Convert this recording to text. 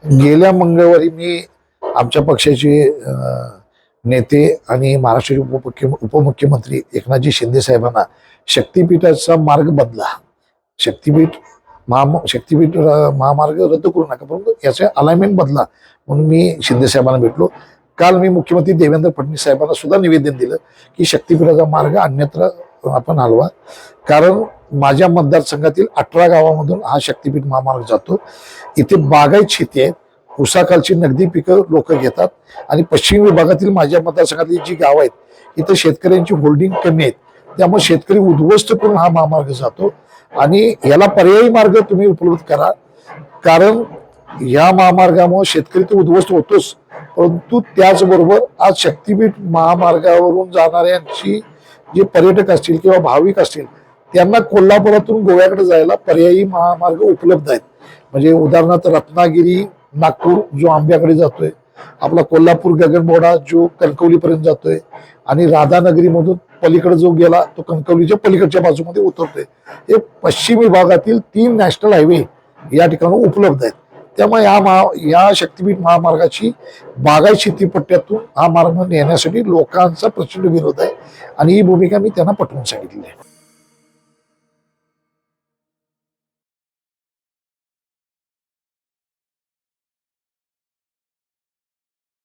गेल्या मंगळवारी मी आमच्या पक्षाचे नेते आणि महाराष्ट्राचे उपमुख्यमंत्री एकनाथजी शिंदे साहेबांना शक्तीपीठाचा मार्ग बदला, शक्तीपीठ महामार्ग रद्द करू नका, परंतु याचे अलाइनमेंट बदला म्हणून मी शिंदे साहेबांना भेटलो. काल मी मुख्यमंत्री देवेंद्र फडणवीस साहेबांना सुद्धा निवेदन दिलं की शक्तीपीठाचा मार्ग अन्यत्र आपण हलवा, कारण माझ्या मतदारसंघातील 18 गावामधून हा शक्तीपीठ महामार्ग जातो. इथे बागायत शेती आहे, ऊसाखालची नगदी पिकं लोक घेतात आणि पश्चिम विभागातील माझ्या मतदारसंघातली जी गावं आहेत इथं शेतकऱ्यांची होल्डिंग कमी आहेत, त्यामुळे शेतकरी उद्ध्वस्त करून हा महामार्ग जातो आणि याला पर्यायी मार्ग तुम्ही उपलब्ध करा, कारण या महामार्गामुळे शेतकरी तर उद्ध्वस्त होतोच, परंतु त्याचबरोबर आज शक्तीपीठ महामार्गावरून जाणाऱ्यांची जे पर्यटक असतील किंवा भाविक असतील त्यांना कोल्हापुरातून गोव्याकडे जायला पर्यायी महामार्ग उपलब्ध आहेत. म्हणजे उदाहरणार्थ रत्नागिरी नागपूर जो आंब्याकडे जातोय, आपला कोल्हापूर गगनबावडा जो कणकवलीपर्यंत जातोय आणि राधानगरीमधून पलीकडे जो गेला तो कणकवलीच्या पलीकडच्या बाजूमध्ये उतरतोय. हे पश्चिम विभागातील 3 नॅशनल हायवे या ठिकाणी उपलब्ध आहेत. त्यामुळे या शक्तीपीठ महामार्गाची बागायत शेती पट्ट्यातून हा मार्ग नेण्यासाठी लोकांचा प्रचंड विरोध आहे आणि ही भूमिका मी त्यांना पटवून सांगितली आहे.